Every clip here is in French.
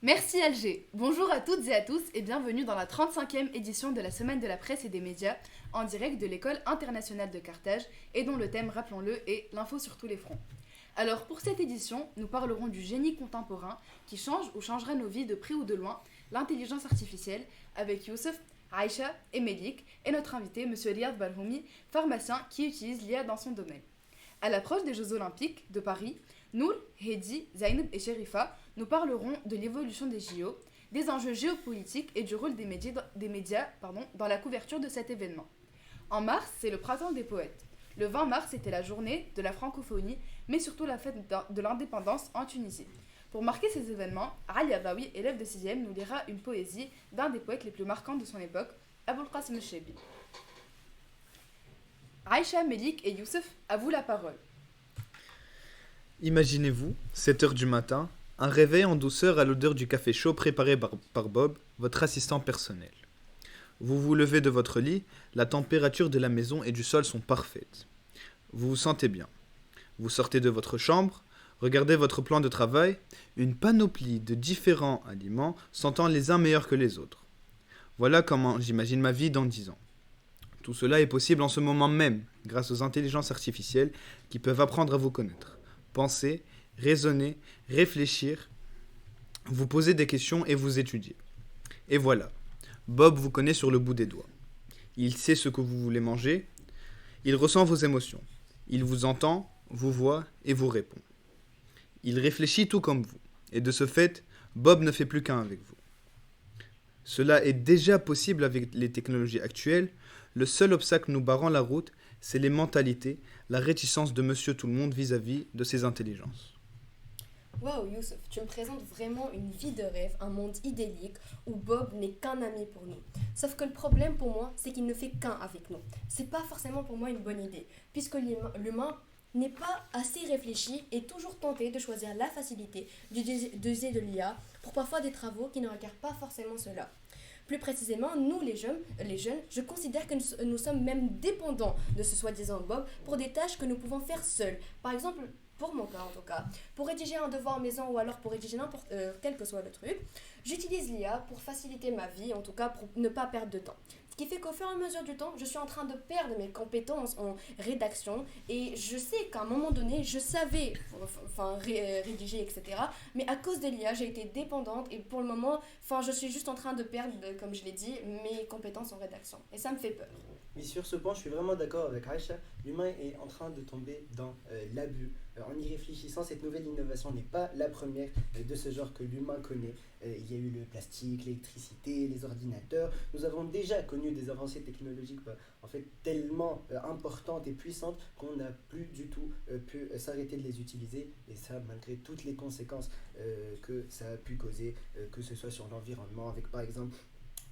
Merci Alger. Bonjour à toutes et à tous et bienvenue dans la 35e édition de la Semaine de la presse et des médias en direct de l'École internationale de Carthage et dont le thème, rappelons-le, est l'info sur tous les fronts. Alors pour cette édition, nous parlerons du génie contemporain qui change ou changera nos vies de près ou de loin, l'intelligence artificielle, avec Youssef, Aïcha et Melik et notre invité, M. Riyad Balhoumi, pharmacien qui utilise l'IA dans son domaine. À l'approche des Jeux Olympiques de Paris, Nour, Hedi, Zainab et Sherifa nous parlerons de l'évolution des JO, des enjeux géopolitiques et du rôle des médias dans la couverture de cet événement. En mars, c'est le printemps des poètes. Le 20 mars, c'était la journée de la francophonie, mais surtout la fête de l'indépendance en Tunisie. Pour marquer ces événements, Ali Abawi, élève de 6e, nous lira une poésie d'un des poètes les plus marquants de son époque, Aboul Qasim al-Shebi. Aïcha, Melik et Youssef, à vous la parole. Imaginez-vous, 7 heures du matin, un réveil en douceur à l'odeur du café chaud préparé par Bob, votre assistant personnel. Vous vous levez de votre lit, la température de la maison et du sol sont parfaites. Vous vous sentez bien. Vous sortez de votre chambre, regardez votre plan de travail, une panoplie de différents aliments sentant les uns meilleurs que les autres. Voilà comment j'imagine ma vie dans 10 ans. Tout cela est possible en ce moment même, grâce aux intelligences artificielles qui peuvent apprendre à vous connaître. Penser, raisonner, réfléchir, vous poser des questions et vous étudier. Et voilà, Bob vous connaît sur le bout des doigts. Il sait ce que vous voulez manger, il ressent vos émotions, il vous entend, vous voit et vous répond. Il réfléchit tout comme vous, et de ce fait, Bob ne fait plus qu'un avec vous. Cela est déjà possible avec les technologies actuelles, le seul obstacle nous barrant la route, c'est les mentalités, la réticence de Monsieur Tout-le-Monde vis-à-vis de ces intelligences. Waouh Youssef, tu me présentes vraiment une vie de rêve, un monde idyllique où Bob n'est qu'un ami pour nous. Sauf que le problème pour moi, c'est qu'il ne fait qu'un avec nous. C'est pas forcément pour moi une bonne idée, puisque l'humain n'est pas assez réfléchi et toujours tenté de choisir la facilité d'user de l'IA pour parfois des travaux qui ne requièrent pas forcément cela. Plus précisément, nous les jeunes, je considère que nous sommes même dépendants de ce soi-disant Bob pour des tâches que nous pouvons faire seuls. Par exemple, pour mon cas en tout cas, pour rédiger un devoir maison ou alors pour rédiger quel que soit le truc, j'utilise l'IA pour faciliter ma vie, en tout cas pour ne pas perdre de temps. Ce qui fait qu'au fur et à mesure du temps, je suis en train de perdre mes compétences en rédaction et je sais qu'à un moment donné, je savais rédiger, etc. Mais à cause de l'IA, j'ai été dépendante et pour le moment, je suis juste en train de perdre, comme je l'ai dit, mes compétences en rédaction. Et ça me fait peur. Mais sur ce point, je suis vraiment d'accord avec Aïcha. L'humain est en train de tomber dans l'abus. En y réfléchissant, cette nouvelle innovation n'est pas la première de ce genre que l'humain connaît. Il y a eu le plastique, l'électricité, les ordinateurs. Nous avons déjà connu des avancées technologiques tellement importantes et puissantes qu'on n'a plus du tout pu s'arrêter de les utiliser. Et ça, malgré toutes les conséquences que ça a pu causer, que ce soit sur l'environnement, avec par exemple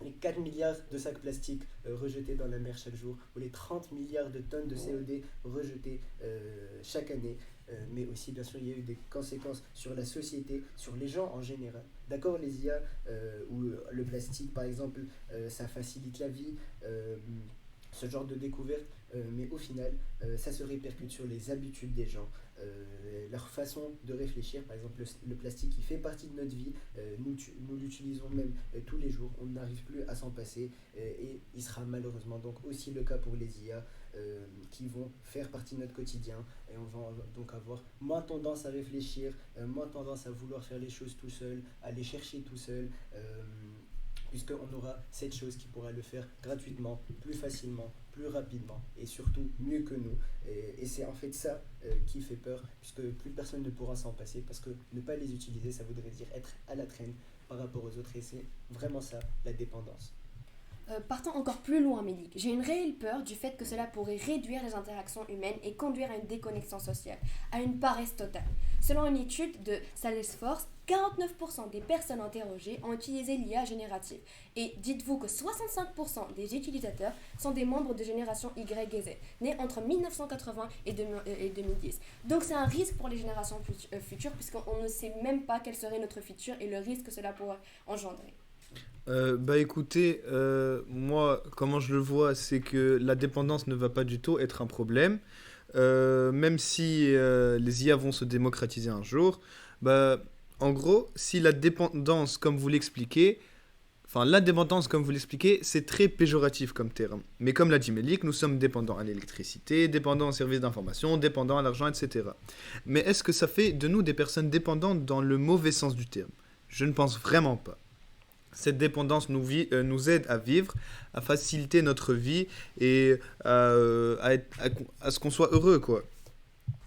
les 4 milliards de sacs plastiques rejetés dans la mer chaque jour, ou les 30 milliards de tonnes de CO2 rejetées chaque année. Mais aussi, bien sûr, il y a eu des conséquences sur la société, sur les gens en général. D'accord, les IA ou le plastique, par exemple, ça facilite la vie, ce genre de découverte, mais au final, ça se répercute sur les habitudes des gens, leur façon de réfléchir. Par exemple, le plastique qui fait partie de notre vie, nous l'utilisons même tous les jours, on n'arrive plus à s'en passer, et il sera malheureusement donc aussi le cas pour les IA qui vont faire partie de notre quotidien, et on va donc avoir moins tendance à réfléchir, moins tendance à vouloir faire les choses tout seul, à les chercher tout seul, puisqu'on aura cette chose qui pourra le faire gratuitement, plus facilement, plus rapidement et surtout mieux que nous. Et c'est en fait ça qui fait peur, puisque plus personne ne pourra s'en passer, parce que ne pas les utiliser, ça voudrait dire être à la traîne par rapport aux autres, et c'est vraiment ça, la dépendance. Partons encore plus loin, Mélik. J'ai une réelle peur du fait que cela pourrait réduire les interactions humaines et conduire à une déconnexion sociale, à une paresse totale. Selon une étude de Salesforce, 49% des personnes interrogées ont utilisé l'IA générative. Et dites-vous que 65% des utilisateurs sont des membres de génération Y et Z, nés entre 1980 et 2010. Donc c'est un risque pour les générations futures, puisqu'on ne sait même pas quel serait notre futur et le risque que cela pourrait engendrer. Écoutez, moi, comment je le vois, c'est que la dépendance ne va pas du tout être un problème. Même si les IA vont se démocratiser un jour, En gros, si la dépendance, comme vous l'expliquez, l'indépendance, comme vous l'expliquez, c'est très péjoratif comme terme. Mais comme l'a dit Melik, nous sommes dépendants à l'électricité, dépendants aux services d'information, dépendants à l'argent, etc. Mais est-ce que ça fait de nous des personnes dépendantes dans le mauvais sens du terme ? Je ne pense vraiment pas. Cette dépendance nous aide à vivre, à faciliter notre vie et à ce qu'on soit heureux, quoi.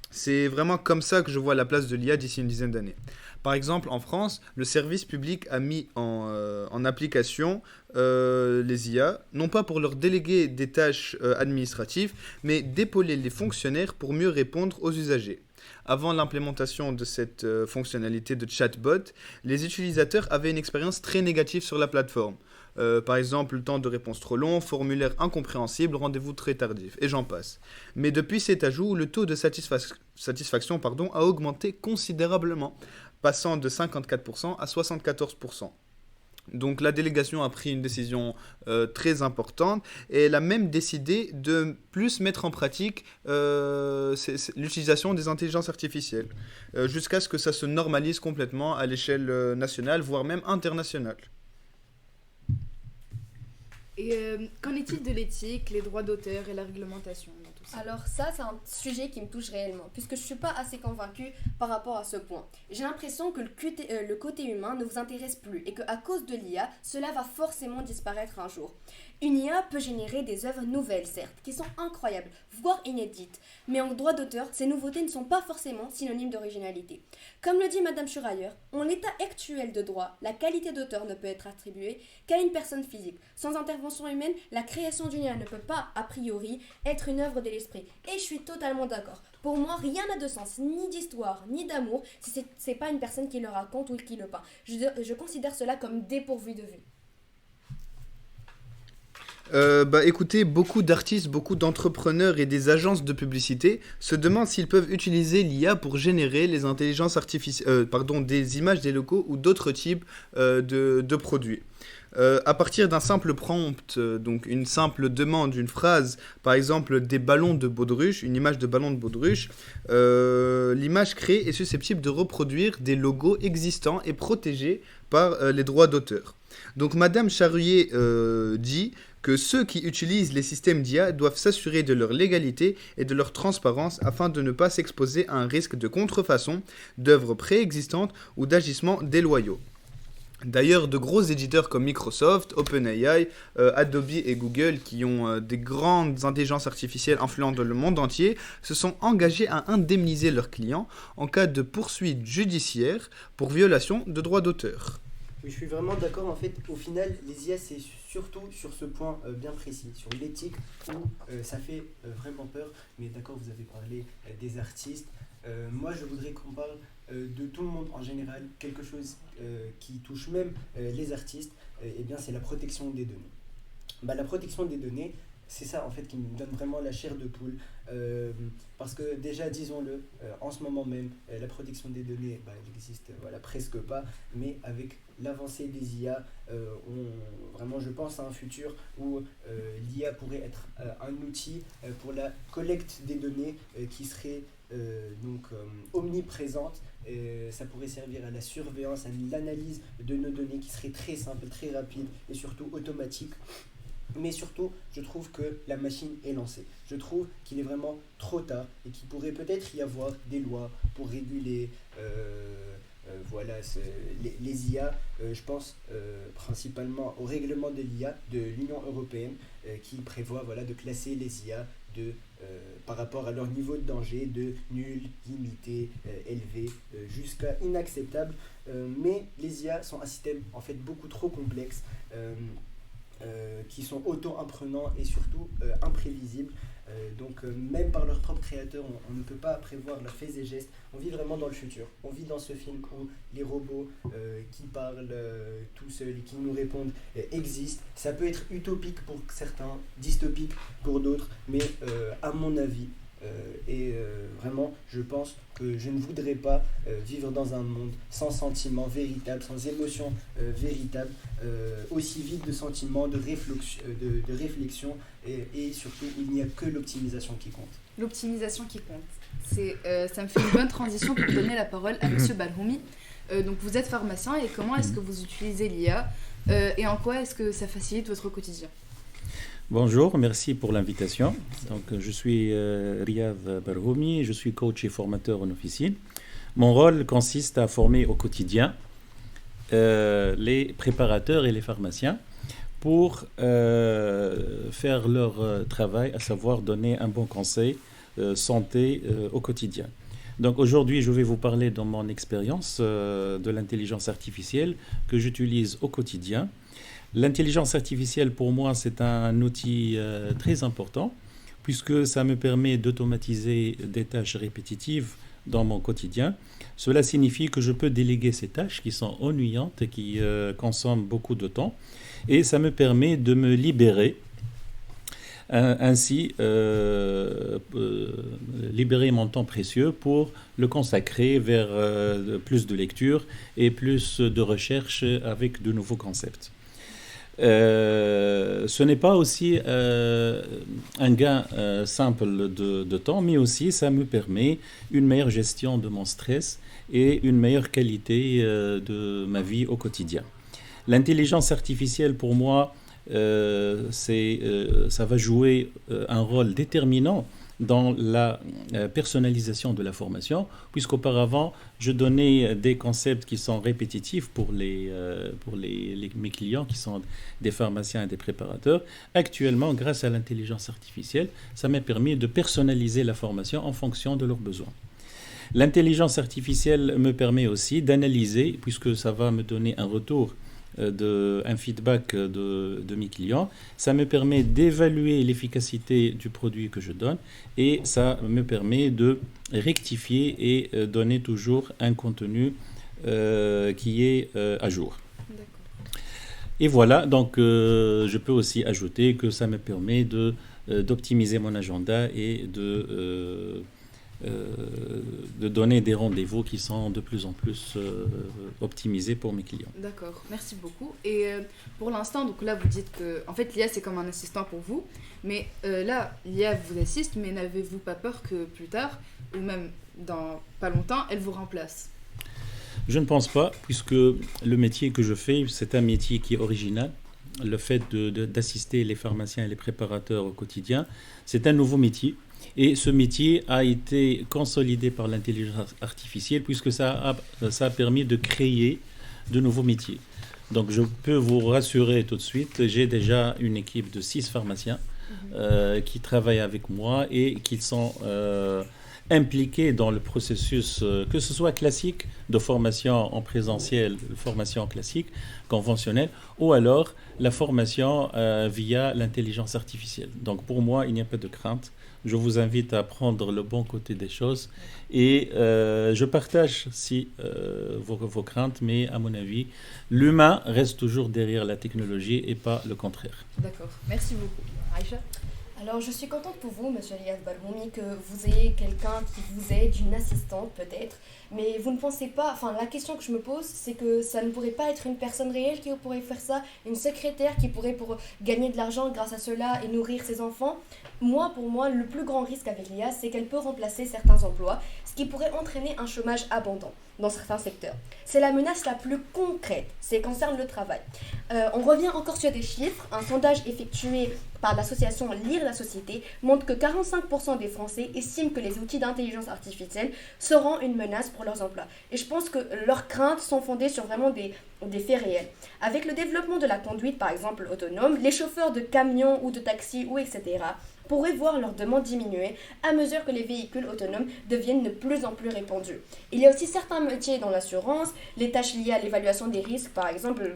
C'est vraiment comme ça que je vois la place de l'IA d'ici une dizaine d'années. Par exemple, en France, le service public a mis en application les IA, non pas pour leur déléguer des tâches administratives, mais d'épauler les fonctionnaires pour mieux répondre aux usagers. Avant l'implémentation de cette fonctionnalité de chatbot, les utilisateurs avaient une expérience très négative sur la plateforme. Par exemple, le temps de réponse trop long, formulaire incompréhensible, rendez-vous très tardif, et j'en passe. Mais depuis cet ajout, le taux de satisfaction a augmenté considérablement, passant de 54% à 74%. Donc la délégation a pris une décision très importante et elle a même décidé de plus mettre en pratique l'utilisation des intelligences artificielles, jusqu'à ce que ça se normalise complètement à l'échelle nationale, voire même internationale. Et qu'en est-il de l'éthique, les droits d'auteur et la réglementation dans tout ça ? Alors ça, c'est un sujet qui me touche réellement, puisque je ne suis pas assez convaincue par rapport à ce point. J'ai l'impression que le côté humain ne vous intéresse plus et qu'à cause de l'IA, cela va forcément disparaître un jour. Une IA peut générer des œuvres nouvelles, certes, qui sont incroyables, voire inédites, mais en droit d'auteur, ces nouveautés ne sont pas forcément synonymes d'originalité. Comme le dit Madame Schurayer, en l'état actuel de droit, la qualité d'auteur ne peut être attribuée qu'à une personne physique. Sans intervention humaine, la création d'une IA ne peut pas, a priori, être une œuvre de l'esprit. Et je suis totalement d'accord. Pour moi, rien n'a de sens, ni d'histoire, ni d'amour, si c'est pas une personne qui le raconte ou qui le peint. Je considère cela comme dépourvu de vue. Écoutez, beaucoup d'artistes, beaucoup d'entrepreneurs et des agences de publicité se demandent s'ils peuvent utiliser l'IA pour générer les intelligences artificielles, des images des locaux ou d'autres types de produits. À partir d'un simple prompt, donc une simple demande, une phrase, par exemple des ballons de baudruche, une image de ballon de baudruche, l'image créée est susceptible de reproduire des logos existants et protégés par les droits d'auteur. Donc Madame Charrier dit que ceux qui utilisent les systèmes d'IA doivent s'assurer de leur légalité et de leur transparence afin de ne pas s'exposer à un risque de contrefaçon d'œuvres préexistantes ou d'agissements déloyaux. D'ailleurs, de gros éditeurs comme Microsoft, OpenAI, Adobe et Google, qui ont des grandes intelligences artificielles influentes dans le monde entier, se sont engagés à indemniser leurs clients en cas de poursuite judiciaire pour violation de droits d'auteur. Oui, je suis vraiment d'accord. En fait, au final, les IA, c'est surtout sur ce point bien précis, sur l'éthique, où ça fait vraiment peur. Mais d'accord, vous avez parlé des artistes. Moi, je voudrais qu'on parle de tout le monde en général. Quelque chose qui touche même les artistes, eh bien, c'est la protection des données. La protection des données, c'est ça en fait qui me donne vraiment la chair de poule, parce que déjà, disons-le, en ce moment même, la protection des données, elle existe presque pas, mais avec l'avancée des IA, vraiment je pense à un futur où l'IA pourrait être un outil pour la collecte des données qui serait omniprésente. Ça pourrait servir à la surveillance, à l'analyse de nos données qui serait très simple, très rapide et surtout automatique. Mais surtout, je trouve que la machine est lancée. Je trouve qu'il est vraiment trop tard et qu'il pourrait peut-être y avoir des lois pour réguler les IA. Je pense principalement au règlement de l'IA de l'Union européenne qui prévoit de classer les IA par rapport à leur niveau de danger, de nul, limité, élevé, jusqu'à inacceptable. Mais les IA sont un système en fait beaucoup trop complexe. Qui sont auto-imprenants et surtout imprévisibles. Donc même par leurs propres créateurs, on ne peut pas prévoir leurs faits et gestes. On vit vraiment dans le futur. On vit dans ce film où les robots qui parlent tout seuls et qui nous répondent existent. Ça peut être utopique pour certains, dystopique pour d'autres, mais à mon avis, vraiment, je pense que je ne voudrais pas vivre dans un monde sans sentiments véritables, sans émotions véritables, aussi vide de sentiments, de réflexion et surtout il n'y a que l'optimisation qui compte. L'optimisation qui compte. Ça me fait une bonne transition pour donner la parole à Monsieur Balhoumi. Donc vous êtes pharmacien et comment est-ce que vous utilisez l'IA et en quoi est-ce que ça facilite votre quotidien? Bonjour, merci pour l'invitation. Donc, je suis Riyad Barhoumi, je suis coach et formateur en officine. Mon rôle consiste à former au quotidien les préparateurs et les pharmaciens pour faire leur travail, à savoir donner un bon conseil santé au quotidien. Donc aujourd'hui, je vais vous parler dans mon expérience de l'intelligence artificielle que j'utilise au quotidien. L'intelligence artificielle, pour moi, c'est un outil très important puisque ça me permet d'automatiser des tâches répétitives dans mon quotidien. Cela signifie que je peux déléguer ces tâches qui sont ennuyantes et qui consomment beaucoup de temps. Et ça me permet de me libérer, ainsi libérer mon temps précieux pour le consacrer vers plus de lecture et plus de recherche avec de nouveaux concepts. Ce n'est pas aussi un gain simple de temps, mais aussi ça me permet une meilleure gestion de mon stress et une meilleure qualité de ma vie au quotidien. L'intelligence artificielle, pour moi, ça va jouer un rôle déterminant dans la personnalisation de la formation, puisqu'auparavant, je donnais des concepts qui sont répétitifs pour mes clients qui sont des pharmaciens et des préparateurs. Actuellement, grâce à l'intelligence artificielle, ça m'a permis de personnaliser la formation en fonction de leurs besoins. L'intelligence artificielle me permet aussi d'analyser, puisque ça va me donner un retour un feedback de mes clients. Ça me permet d'évaluer l'efficacité du produit que je donne et ça me permet de rectifier et donner toujours un contenu qui est à jour. D'accord. Et voilà, donc je peux aussi ajouter que ça me permet d'optimiser mon agenda et de donner des rendez-vous qui sont de plus en plus optimisés pour mes clients. D'accord, merci beaucoup. Et pour l'instant, donc là vous dites que en fait l'IA c'est comme un assistant pour vous, mais là l'IA vous assiste, mais n'avez-vous pas peur que plus tard, ou même dans pas longtemps, elle vous remplace? Je ne pense pas, puisque le métier que je fais, c'est un métier qui est original. Le fait d'assister les pharmaciens et les préparateurs au quotidien, c'est un nouveau métier. Et ce métier a été consolidé par l'intelligence artificielle puisque ça a permis de créer de nouveaux métiers. Donc je peux vous rassurer tout de suite, j'ai déjà une équipe de 6 pharmaciens qui travaillent avec moi et qui sont impliqués dans le processus, que ce soit classique de formation en présentiel, formation classique, conventionnelle, ou alors la formation via l'intelligence artificielle. Donc pour moi, il n'y a pas de crainte. Je vous invite à prendre le bon côté des choses et je partage vos craintes, mais à mon avis, l'humain reste toujours derrière la technologie et pas le contraire. D'accord, merci beaucoup. Aïcha? Alors, je suis contente pour vous, monsieur Riyad Barhoumi, que vous ayez quelqu'un qui vous aide, une assistante peut-être, mais vous ne pensez pas, enfin la question que je me pose, c'est que ça ne pourrait pas être une personne réelle qui pourrait faire ça, une secrétaire qui pourrait pour gagner de l'argent grâce à cela et nourrir ses enfants. Pour moi, le plus grand risque avec l'IA, c'est qu'elle peut remplacer certains emplois, ce qui pourrait entraîner un chômage abondant dans certains secteurs. C'est la menace la plus concrète, c'est concerne le travail. On revient encore sur des chiffres. Un sondage effectué par l'association Lire la Société montre que 45% des Français estiment que les outils d'intelligence artificielle seront une menace pour leurs emplois. Et je pense que leurs craintes sont fondées sur vraiment des faits réels. Avec le développement de la conduite, par exemple, autonome, les chauffeurs de camions ou de taxis ou etc. pourraient voir leur demande diminuer à mesure que les véhicules autonomes deviennent de plus en plus répandus. Il y a aussi certains métiers dans l'assurance, les tâches liées à l'évaluation des risques, par exemple,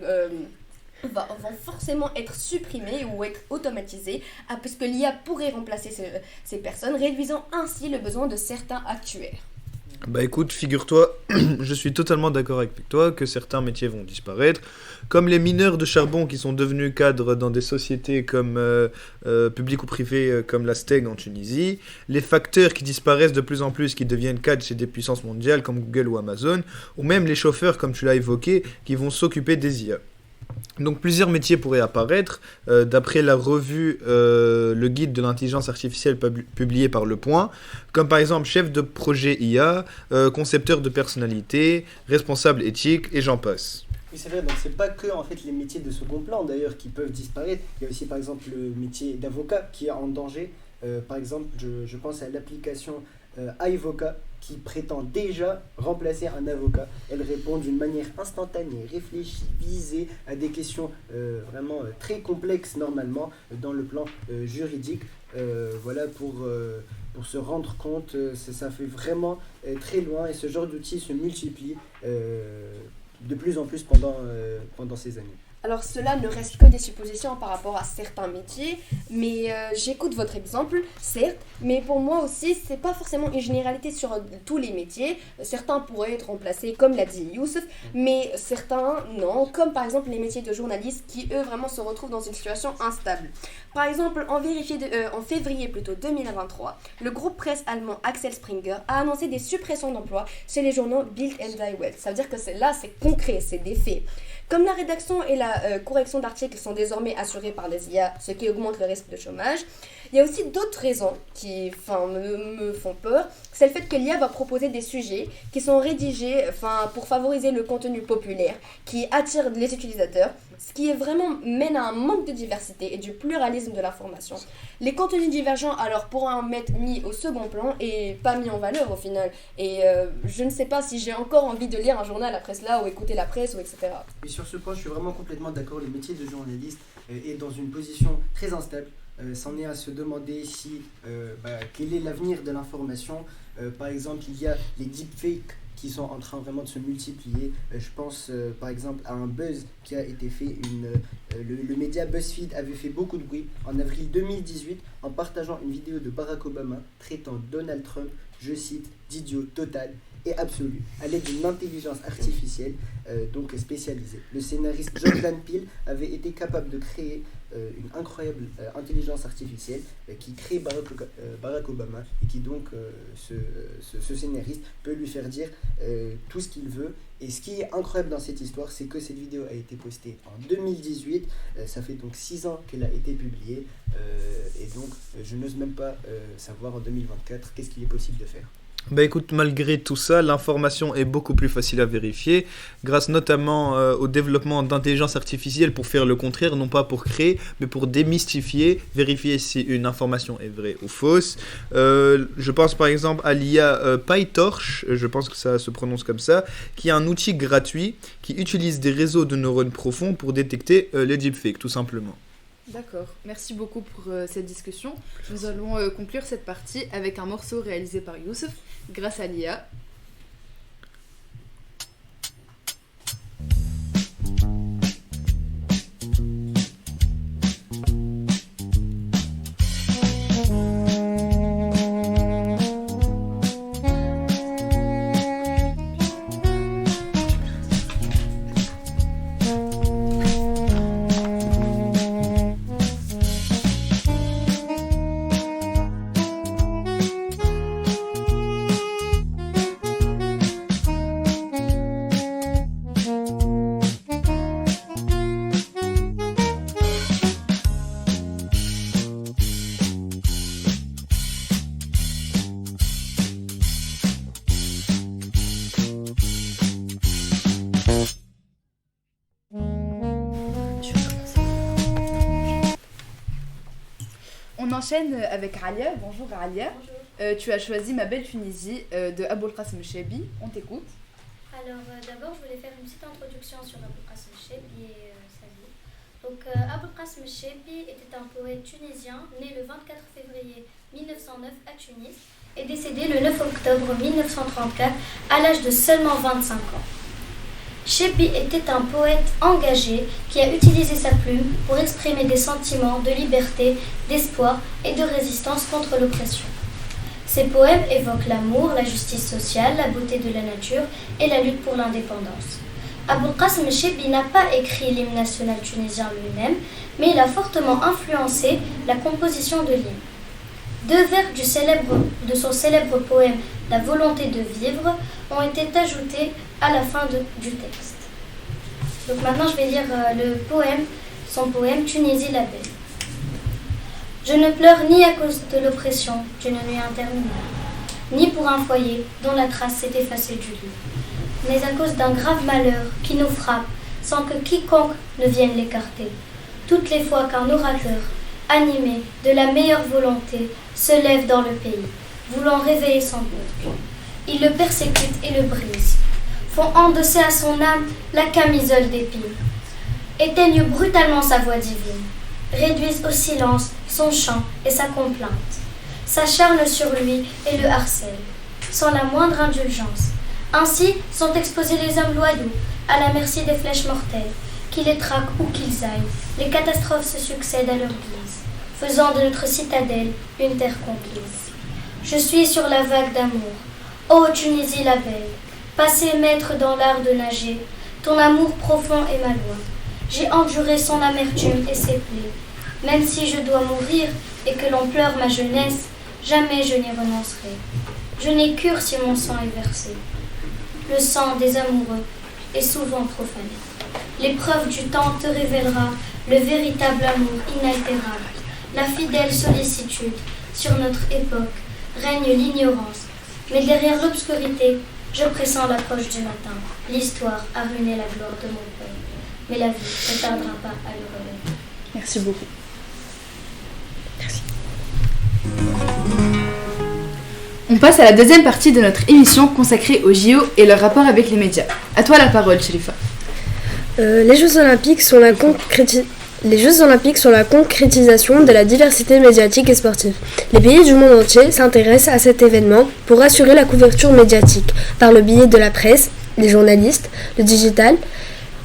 vont forcément être supprimées ou être automatisées, puisque l'IA pourrait remplacer ces personnes, réduisant ainsi le besoin de certains actuaires. Bah écoute, figure-toi, je suis totalement d'accord avec toi que certains métiers vont disparaître, comme les mineurs de charbon qui sont devenus cadres dans des sociétés comme publiques ou privées comme la Steg en Tunisie, les facteurs qui disparaissent de plus en plus, qui deviennent cadres chez des puissances mondiales comme Google ou Amazon, ou même les chauffeurs, comme tu l'as évoqué, qui vont s'occuper des IA. Donc plusieurs métiers pourraient apparaître. D'après la revue Le Guide de l'intelligence artificielle publié par Le Point, comme par exemple chef de projet IA, concepteur de personnalité, responsable éthique et j'en passe. Oui, c'est vrai, donc c'est pas que en fait, les métiers de second plan d'ailleurs qui peuvent disparaître. Il y a aussi par exemple le métier d'avocat qui est en danger. Par exemple, je pense à l'application iVoca qui prétend déjà remplacer un avocat. Elle répond d'une manière instantanée, réfléchie, visée à des questions vraiment très complexes normalement dans le plan juridique. Voilà, pour se rendre compte, ça fait vraiment très loin et ce genre d'outils se multiplie de plus en plus pendant ces années. Alors cela ne reste que des suppositions par rapport à certains métiers, mais j'écoute votre exemple, certes, mais pour moi aussi, c'est pas forcément une généralité sur tous les métiers. Certains pourraient être remplacés, comme l'a dit Youssef, mais certains non, comme par exemple les métiers de journalistes qui, eux, vraiment se retrouvent dans une situation instable. Par exemple, en février 2023, le groupe presse allemand Axel Springer a annoncé des suppressions d'emplois chez les journaux Bild et Die Welt. Ça veut dire que c'est concret, c'est des faits. Comme la rédaction et la correction d'articles sont désormais assurées par des IA, ce qui augmente le risque de chômage, il y a aussi d'autres raisons qui me font peur. C'est le fait que l'IA va proposer des sujets qui sont rédigés pour favoriser le contenu populaire, qui attire les utilisateurs, ce qui est vraiment mène à un manque de diversité et du pluralisme de l'information. Les contenus divergents alors pourront être mis au second plan et pas mis en valeur au final. Et je ne sais pas si j'ai encore envie de lire un journal après cela ou écouter la presse ou etc. Et sur ce point, je suis vraiment complètement d'accord. Le métier de journaliste est dans une position très instable. C'en est à se demander quel est l'avenir de l'information. Par exemple, il y a les deepfakes qui sont en train vraiment de se multiplier. Je pense par exemple à un buzz qui a été fait. Le média BuzzFeed avait fait beaucoup de bruit en avril 2018 en partageant une vidéo de Barack Obama traitant Donald Trump, je cite, d'idiot total et absolu, à l'aide d'une intelligence artificielle donc spécialisée. Le scénariste Jordan Peele avait été capable de créer une incroyable intelligence artificielle qui crée Barack Obama et qui donc, ce scénariste peut lui faire dire tout ce qu'il veut. Et ce qui est incroyable dans cette histoire, c'est que cette vidéo a été postée en 2018, ça fait donc 6 ans qu'elle a été publiée, et donc je n'ose même pas savoir en 2024 qu'est-ce qu'il est possible de faire. Bah écoute, malgré tout ça, l'information est beaucoup plus facile à vérifier, grâce notamment au développement d'intelligence artificielle pour faire le contraire, non pas pour créer, mais pour démystifier, vérifier si une information est vraie ou fausse. Je pense par exemple à l'IA PyTorch, je pense que ça se prononce comme ça, qui est un outil gratuit qui utilise des réseaux de neurones profonds pour détecter les deepfakes, tout simplement. D'accord, merci beaucoup pour cette discussion. Nous allons conclure cette partie avec un morceau réalisé par Youssef grâce à l'IA. On enchaîne avec Alia. Bonjour Alia. Bonjour. Tu as choisi Ma belle Tunisie de Aboulqasim Chehbi. On t'écoute. Alors d'abord, je voulais faire une petite introduction sur Aboulqasim Chehbi et sa vie. Donc Aboulqasim Chehbi était un poète tunisien né le 24 février 1909 à Tunis et décédé le 9 octobre 1934 à l'âge de seulement 25 ans. Chehbi était un poète engagé qui a utilisé sa plume pour exprimer des sentiments de liberté, d'espoir et de résistance contre l'oppression. Ses poèmes évoquent l'amour, la justice sociale, la beauté de la nature et la lutte pour l'indépendance. Aboulqasim Chehbi n'a pas écrit l'hymne national tunisien lui-même, mais il a fortement influencé la composition de l'hymne. 2 vers de son célèbre poème La volonté de vivre ont été ajoutés à la fin du texte. Donc maintenant, je vais lire son poème Tunisie la belle. Je ne pleure ni à cause de l'oppression d'une nuit interminable, ni pour un foyer dont la trace s'est effacée du lit, mais à cause d'un grave malheur qui nous frappe sans que quiconque ne vienne l'écarter. Toutes les fois qu'un orateur, animé de la meilleure volonté, se lève dans le pays, voulant réveiller son peuple, il le persécute et le brise, font endosser à son âme la camisole d'épines, éteignent brutalement sa voix divine, réduisent au silence son chant et sa complainte, s'acharnent sur lui et le harcèlent, sans la moindre indulgence. Ainsi sont exposés les hommes loyaux à la merci des flèches mortelles, qui les traquent où qu'ils aillent. Les catastrophes se succèdent à leur guise, faisant de notre citadelle une terre complice. Je suis sur la vague d'amour, ô Tunisie la belle, passé maître dans l'art de nager, ton amour profond est ma loi. J'ai enduré son amertume et ses plaies. Même si je dois mourir et que l'on pleure ma jeunesse, jamais je n'y renoncerai. Je n'ai cure si mon sang est versé. Le sang des amoureux est souvent profané. L'épreuve du temps te révélera le véritable amour inaltérable. La fidèle sollicitude sur notre époque règne l'ignorance. Mais derrière l'obscurité, je pressens l'approche du matin. L'histoire a ruiné la gloire de mon père. Mais la vie ne tardera pas à le relever. Merci beaucoup. On passe à la deuxième partie de notre émission consacrée aux JO et leur rapport avec les médias. À toi la parole, Sherifa. Les Jeux Olympiques sont la concrétisation de la diversité médiatique et sportive. Les pays du monde entier s'intéressent à cet événement pour assurer la couverture médiatique par le biais de la presse, les journalistes, le digital,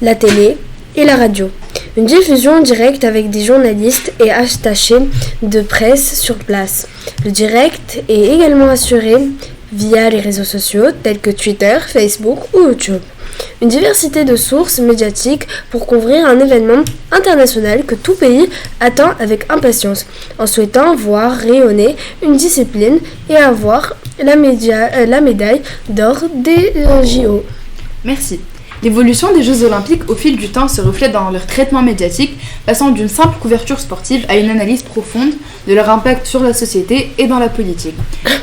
la télé et la radio. Une diffusion directe avec des journalistes et attachés de presse sur place. Le direct est également assuré via les réseaux sociaux tels que Twitter, Facebook ou YouTube. Une diversité de sources médiatiques pour couvrir un événement international que tout pays attend avec impatience, en souhaitant voir rayonner une discipline et avoir la médaille d'or des JO. Merci. L'évolution des Jeux Olympiques au fil du temps se reflète dans leur traitement médiatique, passant d'une simple couverture sportive à une analyse profonde de leur impact sur la société et dans la politique.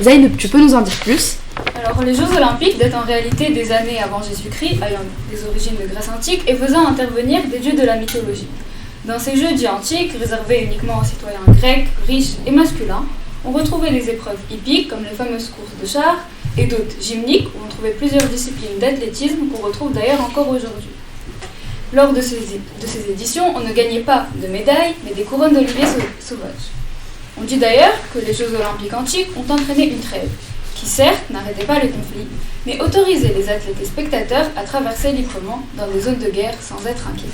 Zainab, tu peux nous en dire plus ? Alors, les Jeux Olympiques datent en réalité des années avant Jésus-Christ, ayant des origines de Grèce antique et faisant intervenir des dieux de la mythologie. Dans ces jeux dits antiques, réservés uniquement aux citoyens grecs, riches et masculins, on retrouvait des épreuves hippiques comme les fameuses courses de chars et d'autres gymniques où on trouvait plusieurs disciplines d'athlétisme qu'on retrouve d'ailleurs encore aujourd'hui. Lors de ces éditions, on ne gagnait pas de médailles, mais des couronnes d'olivier sauvages. On dit d'ailleurs que les Jeux Olympiques antiques ont entraîné une trêve, qui certes n'arrêtait pas les conflits, mais autorisait les athlètes et spectateurs à traverser librement dans des zones de guerre sans être inquiets.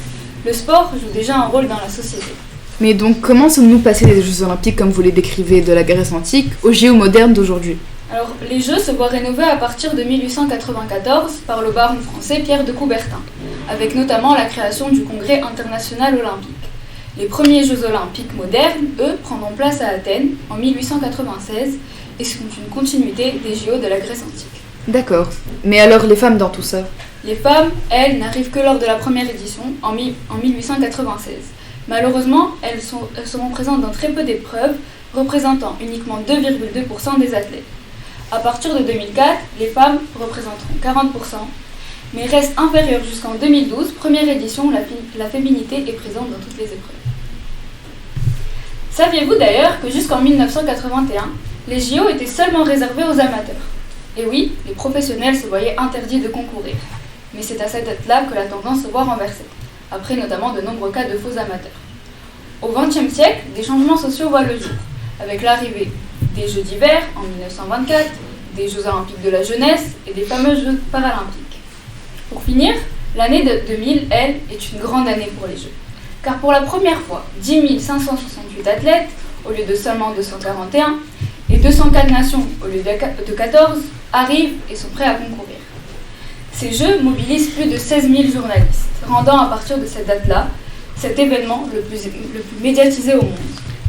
Le sport joue déjà un rôle dans la société. Mais donc, comment sommes-nous passés des Jeux Olympiques, comme vous les décrivez, de la Grèce antique, aux JO modernes d'aujourd'hui ? Alors, les Jeux se voient rénovés à partir de 1894 par le baron français Pierre de Coubertin, avec notamment la création du Congrès international olympique. Les premiers Jeux olympiques modernes, eux, prendront place à Athènes en 1896 et sont une continuité des JO de la Grèce antique. D'accord. Mais alors les femmes dans tout ça ? Les femmes, elles, n'arrivent que lors de la première édition, en 1896. Malheureusement, elles seront présentes dans très peu d'épreuves, représentant uniquement 2,2% des athlètes. À partir de 2004, les femmes représenteront 40%, mais restent inférieures jusqu'en 2012, première édition où la féminité est présente dans toutes les épreuves. Saviez-vous d'ailleurs que jusqu'en 1981, les JO étaient seulement réservés aux amateurs ? Et oui, les professionnels se voyaient interdits de concourir. Mais c'est à cette date-là que la tendance se voit renversée, après notamment de nombreux cas de faux amateurs. Au XXe siècle, des changements sociaux voient le jour, avec l'arrivée des Jeux d'hiver en 1924, des Jeux olympiques de la jeunesse et des fameux Jeux paralympiques. Pour finir, l'année de 2000, elle, est une grande année pour les Jeux. Car pour la première fois, 10 568 athlètes, au lieu de seulement 241, et 204 nations, au lieu de 14, arrivent et sont prêts à concourir. Ces Jeux mobilisent plus de 16 000 journalistes, rendant à partir de cette date-là, cet événement le plus médiatisé au monde.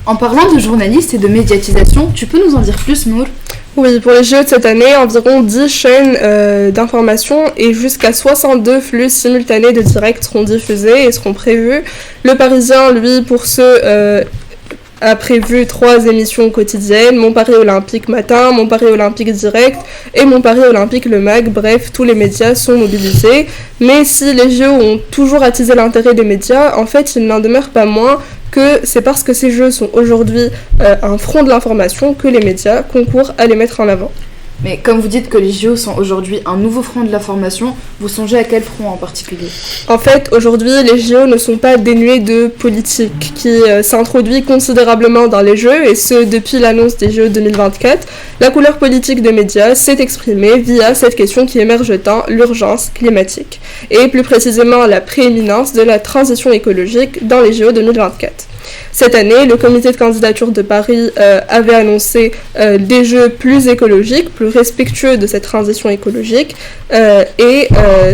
En parlant de journalistes et de médiatisation, tu peux nous en dire plus, Nour ? Oui, pour les JO de cette année, environ 10 chaînes d'information et jusqu'à 62 flux simultanés de direct seront diffusés et seront prévus. Le Parisien, lui, pour ceux a prévu 3 émissions quotidiennes, Mon Paris Olympique matin, Mon Paris Olympique direct et Mon Paris Olympique le MAG. Bref, tous les médias sont mobilisés. Mais si les JO ont toujours attisé l'intérêt des médias, en fait, il n'en demeure pas moins que c'est parce que ces jeux sont aujourd'hui un front de l'information que les médias concourent à les mettre en avant. Mais comme vous dites que les JO sont aujourd'hui un nouveau front de l'information, vous songez à quel front en particulier ? En fait, aujourd'hui, les JO ne sont pas dénués de politique qui s'introduit considérablement dans les Jeux, et ce, depuis l'annonce des Jeux 2024. La couleur politique des médias s'est exprimée via cette question qui émerge tant, l'urgence climatique, et plus précisément la prééminence de la transition écologique dans les Jeux 2024. Cette année, le comité de candidature de Paris avait annoncé des jeux plus écologiques, plus respectueux de cette transition écologique,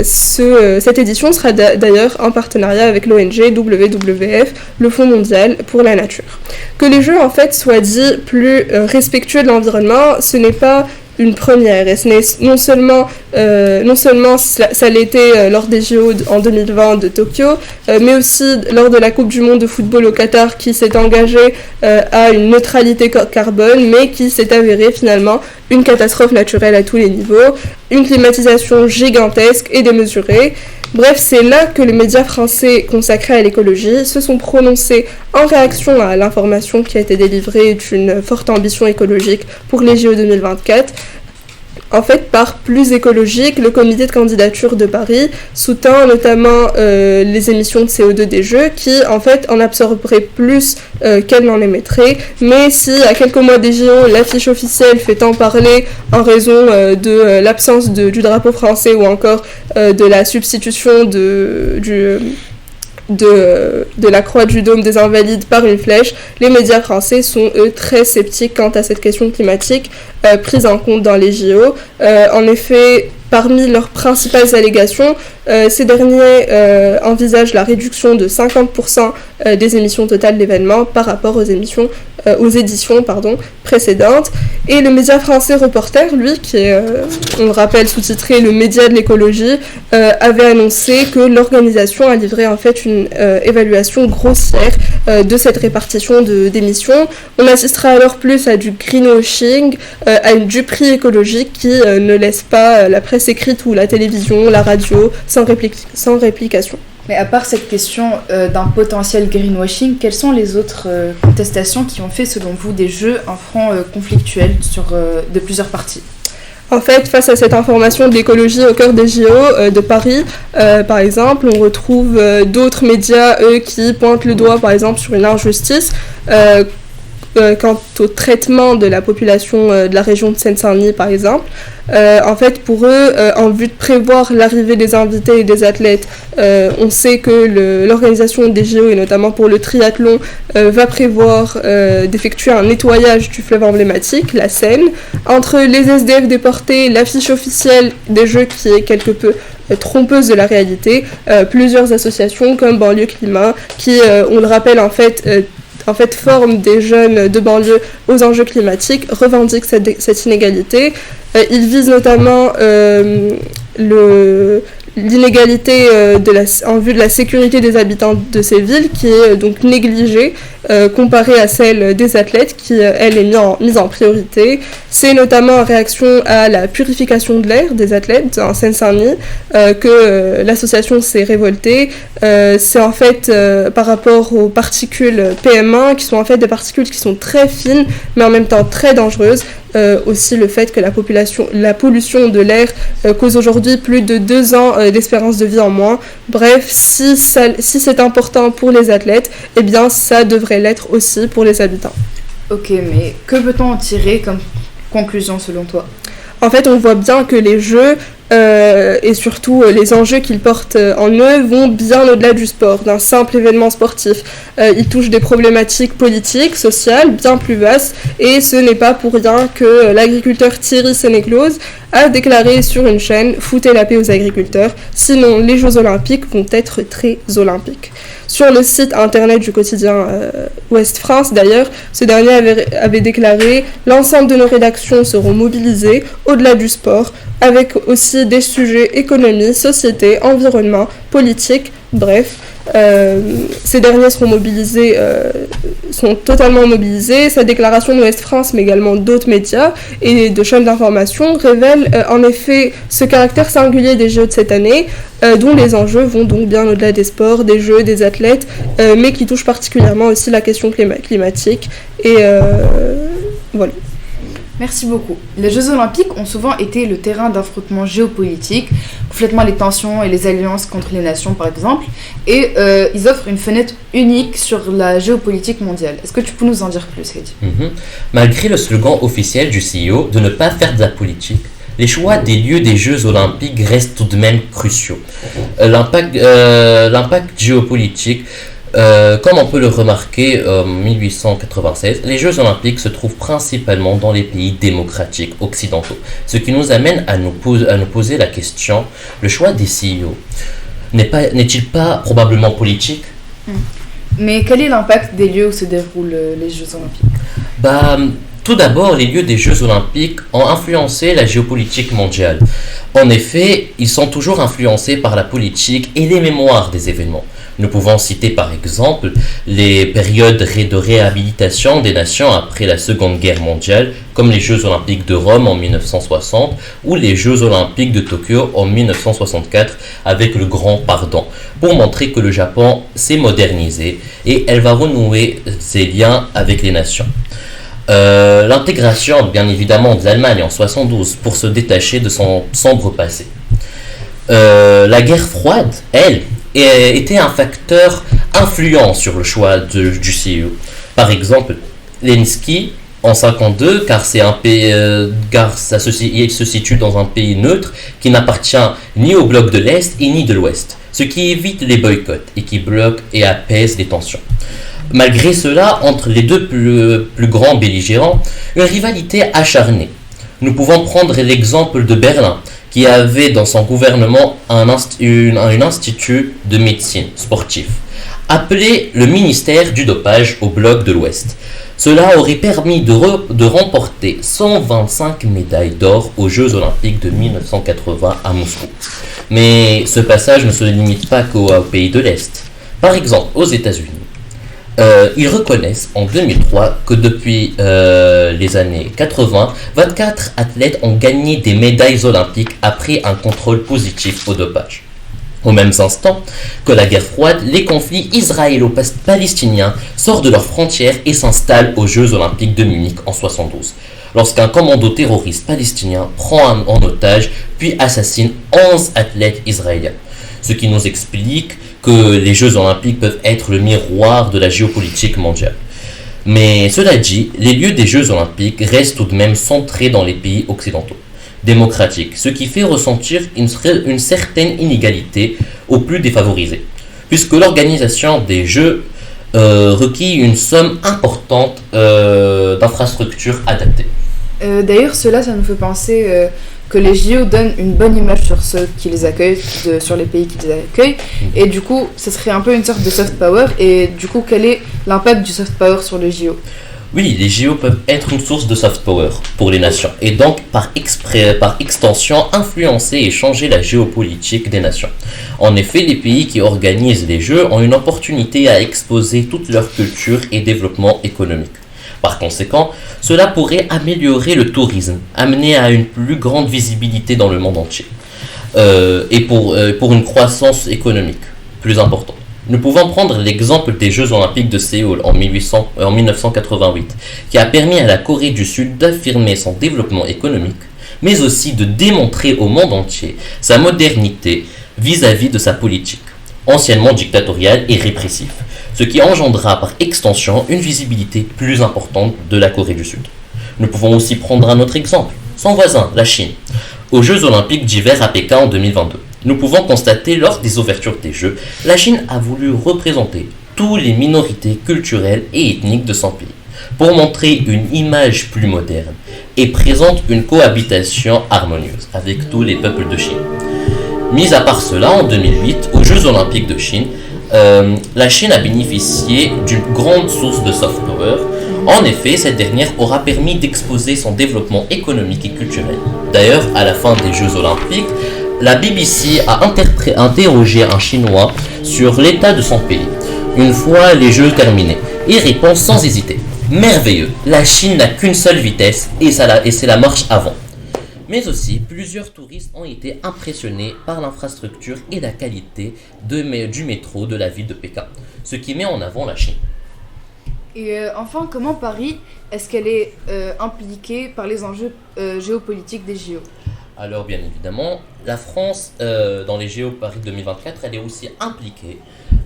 cette édition sera d'ailleurs en partenariat avec l'ONG WWF, le Fonds mondial pour la nature. Que les jeux en fait soient dits plus respectueux de l'environnement, ce n'est pas une première, et ce n'est non seulement ça l'était lors des JO en 2020 de Tokyo, mais aussi lors de la Coupe du Monde de football au Qatar qui s'est engagée à une neutralité carbone, mais qui s'est avérée finalement une catastrophe naturelle à tous les niveaux, une climatisation gigantesque et démesurée. Bref, c'est là que les médias français consacrés à l'écologie se sont prononcés en réaction à l'information qui a été délivrée d'une forte ambition écologique pour les JO 2024. En fait, par plus écologique, le comité de candidature de Paris soutint notamment les émissions de CO2 des Jeux qui, en fait, en absorberaient plus qu'elles n'en émettraient. Mais si, à quelques mois des JO, l'affiche officielle fait tant parler en raison de l'absence du drapeau français ou encore de la substitution de la croix du dôme des Invalides par une flèche, les médias français sont eux très sceptiques quant à cette question climatique prise en compte dans les JO. En effet, parmi leurs principales allégations, ces derniers envisagent la réduction de 50% des émissions totales d'événements par rapport aux éditions précédentes. Et le média français Reporter, lui, qui est, on le rappelle, sous-titré Le média de l'écologie, avait annoncé que l'organisation a livré en fait une évaluation grossière de cette répartition d'émissions. On assistera alors plus à du greenwashing, à une duperie écologique qui ne laisse pas la presse écrite ou la télévision, la radio sans réplication. Mais à part cette question d'un potentiel greenwashing, quelles sont les autres contestations qui ont fait selon vous des Jeux un front conflictuel de plusieurs parties ? En fait, face à cette information de l'écologie au cœur des JO de Paris, par exemple, on retrouve d'autres médias, eux, qui pointent le doigt, par exemple, sur une injustice quant au traitement de la population de la région de Seine-Saint-Denis, par exemple. En fait, pour eux, en vue de prévoir l'arrivée des invités et des athlètes, on sait que l'organisation des JO, et notamment pour le triathlon, va prévoir d'effectuer un nettoyage du fleuve emblématique, la Seine. Entre les SDF déportés, l'affiche officielle des Jeux qui est quelque peu trompeuse de la réalité, plusieurs associations comme Banlieue Climat, qui, on le rappelle, en fait, forment des jeunes de banlieue aux enjeux climatiques, revendiquent cette inégalité. Ils visent notamment l'inégalité en vue de la sécurité des habitants de ces villes, qui est donc négligée comparée à celle des athlètes, qui, elle, est mise en priorité. C'est notamment en réaction à la purification de l'air des athlètes en Seine-Saint-Denis que l'association s'est révoltée. C'est en fait par rapport aux particules PM1, qui sont en fait des particules qui sont très fines, mais en même temps très dangereuses. Aussi le fait que la pollution de l'air cause aujourd'hui plus de 2 ans d'espérance de vie en moins. Bref, si c'est important pour les athlètes, eh bien ça devrait l'être aussi pour les habitants. Ok, mais que peut-on en tirer comme conclusion selon toi ? En fait, on voit bien que les Jeux et surtout les enjeux qu'ils portent en eux vont bien au-delà du sport, d'un simple événement sportif. Ils touchent des problématiques politiques, sociales, bien plus vastes, et ce n'est pas pour rien que l'agriculteur Thierry Sénéclose a déclaré sur une chaîne « Foutez la paix aux agriculteurs, sinon les Jeux Olympiques vont être très olympiques ». Sur le site internet du quotidien Ouest France, d'ailleurs, ce dernier avait déclaré « L'ensemble de nos rédactions seront mobilisées au-delà du sport, avec aussi des sujets économie, société, environnement, politique, bref. » Ces derniers sont totalement mobilisés. Sa déclaration d'Ouest France, mais également d'autres médias et de chaînes d'information, révèle en effet ce caractère singulier des Jeux de cette année, dont les enjeux vont donc bien au-delà des sports, des jeux, des athlètes, mais qui touchent particulièrement aussi la question climatique. Et voilà. Merci beaucoup. Les Jeux Olympiques ont souvent été le terrain d'affrontements géopolitiques, reflétant les tensions et les alliances contre les nations par exemple, et ils offrent une fenêtre unique sur la géopolitique mondiale. Est-ce que tu peux nous en dire plus, Heidi? Malgré le slogan officiel du CIO de ne pas faire de la politique, les choix des lieux des Jeux Olympiques restent tout de même cruciaux. L'impact géopolitique, comme on peut le remarquer en 1896, les Jeux Olympiques se trouvent principalement dans les pays démocratiques occidentaux, ce qui nous amène à nous poser la question, le choix des CIO n'est-il pas probablement politique? Mais quel est l'impact des lieux où se déroulent les Jeux Olympiques? Tout d'abord, les lieux des Jeux Olympiques ont influencé la géopolitique mondiale. En effet, ils sont toujours influencés par la politique et les mémoires des événements. Nous pouvons citer par exemple les périodes de réhabilitation des nations après la Seconde Guerre mondiale, comme les Jeux Olympiques de Rome en 1960 ou les Jeux Olympiques de Tokyo en 1964 avec le Grand Pardon, pour montrer que le Japon s'est modernisé et elle va renouer ses liens avec les nations. L'intégration bien évidemment de l'Allemagne en 1972 pour se détacher de son sombre passé. La guerre froide, elle, était un facteur influent sur le choix du CIO. Par exemple, Lenski en 1952, car il se situe dans un pays neutre qui n'appartient ni au bloc de l'Est et ni de l'Ouest, ce qui évite les boycotts et qui bloque et apaise les tensions. Malgré cela, entre les deux plus grands belligérants, une rivalité acharnée. Nous pouvons prendre l'exemple de Berlin, qui avait dans son gouvernement un institut de médecine sportif, appelé le ministère du dopage au bloc de l'Ouest. Cela aurait permis de remporter 125 médailles d'or aux Jeux Olympiques de 1980 à Moscou. Mais ce passage ne se limite pas qu'aux pays de l'Est. Par exemple, aux États-Unis, ils reconnaissent en 2003 que depuis les années 80, 24 athlètes ont gagné des médailles olympiques après un contrôle positif au dopage. Au même instant que la guerre froide, les conflits israélo-palestiniens sortent de leurs frontières et s'installent aux Jeux Olympiques de Munich en 1972, lorsqu'un commando terroriste palestinien prend en otage puis assassine 11 athlètes israéliens. Ce qui nous explique que les Jeux Olympiques peuvent être le miroir de la géopolitique mondiale. Mais cela dit, les lieux des Jeux Olympiques restent tout de même centrés dans les pays occidentaux, démocratiques, ce qui fait ressentir une certaine inégalité aux plus défavorisés, puisque l'organisation des Jeux requiert une somme importante d'infrastructures adaptées. D'ailleurs, ça nous fait penser que les JO donnent une bonne image sur ceux qui les accueillent, sur les pays qui les accueillent, et du coup, ce serait un peu une sorte de soft power, et du coup, quel est l'impact du soft power sur les JO? Oui, les JO peuvent être une source de soft power pour les nations, et donc par extension influencer et changer la géopolitique des nations. En effet, les pays qui organisent les Jeux ont une opportunité à exposer toute leur culture et développement économique. Par conséquent, cela pourrait améliorer le tourisme, amener à une plus grande visibilité dans le monde entier, et pour une croissance économique plus importante. Nous pouvons prendre l'exemple des Jeux Olympiques de Séoul en 1988, qui a permis à la Corée du Sud d'affirmer son développement économique, mais aussi de démontrer au monde entier sa modernité vis-à-vis de sa politique, anciennement dictatoriale et répressive, ce qui engendra par extension une visibilité plus importante de la Corée du Sud. Nous pouvons aussi prendre un autre exemple, son voisin, la Chine. Aux Jeux Olympiques d'hiver à Pékin en 2022, nous pouvons constater lors des ouvertures des Jeux, la Chine a voulu représenter toutes les minorités culturelles et ethniques de son pays, pour montrer une image plus moderne et présente une cohabitation harmonieuse avec tous les peuples de Chine. Mis à part cela, en 2008, aux Jeux Olympiques de Chine, la Chine a bénéficié d'une grande source de soft power. En effet, cette dernière aura permis d'exposer son développement économique et culturel. D'ailleurs, à la fin des Jeux Olympiques, la BBC a interrogé un Chinois sur l'état de son pays. Une fois les Jeux terminés, il répond sans hésiter. Merveilleux, la Chine n'a qu'une seule vitesse et c'est la marche avant. Mais aussi, plusieurs touristes ont été impressionnés par l'infrastructure et la qualité du métro de la ville de Pékin, ce qui met en avant la Chine. Et enfin, comment Paris, est-ce qu'elle est impliquée par les enjeux géopolitiques des JO? Alors bien évidemment, la France, dans les JO Paris 2024, elle est aussi impliquée,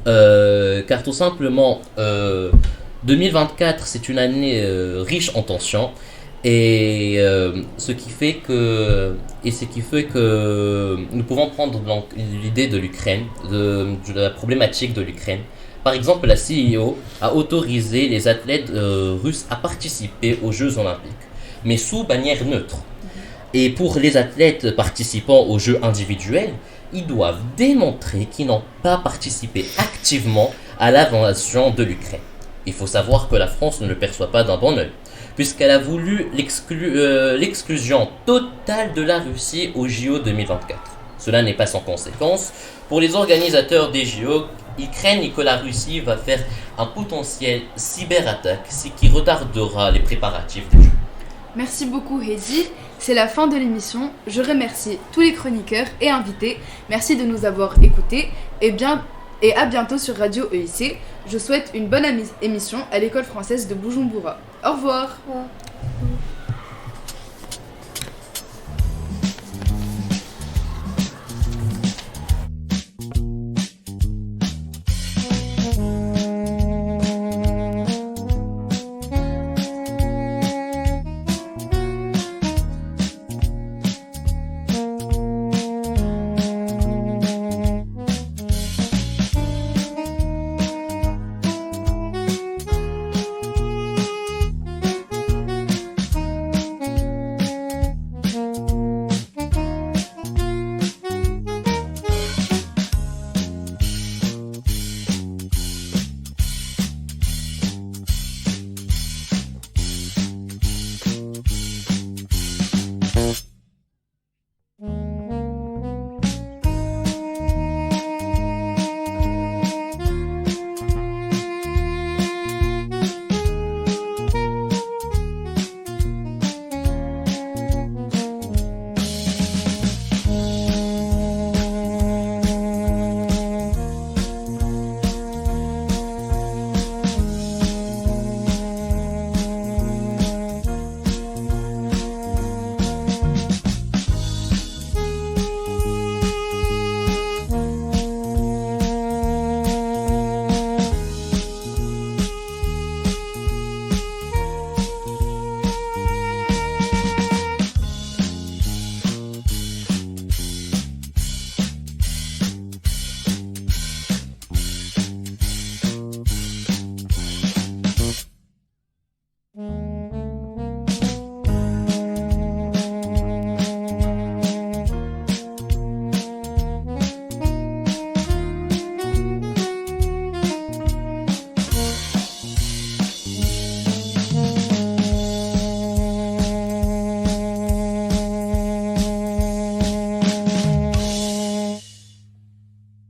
car tout simplement, 2024, c'est une année riche en tensions, et ce qui fait que nous pouvons prendre donc l'idée de l'Ukraine, de la problématique de l'Ukraine. Par exemple, la CIO a autorisé les athlètes russes à participer aux Jeux Olympiques, mais sous bannière neutre. Et pour les athlètes participant aux Jeux individuels, ils doivent démontrer qu'ils n'ont pas participé activement à l'invasion de l'Ukraine. Il faut savoir que la France ne le perçoit pas d'un bon œil, puisqu'elle a voulu l'exclusion totale de la Russie aux JO 2024. Cela n'est pas sans conséquence. Pour les organisateurs des JO, ils craignent que la Russie va faire un potentiel cyberattaque, ce qui retardera les préparatifs des Jeux. Merci beaucoup Heidi, c'est la fin de l'émission. Je remercie tous les chroniqueurs et invités. Merci de nous avoir écoutés et à bientôt sur Radio EIC. Je souhaite une bonne émission à l'école française de Bujumbura. Au revoir. Ouais.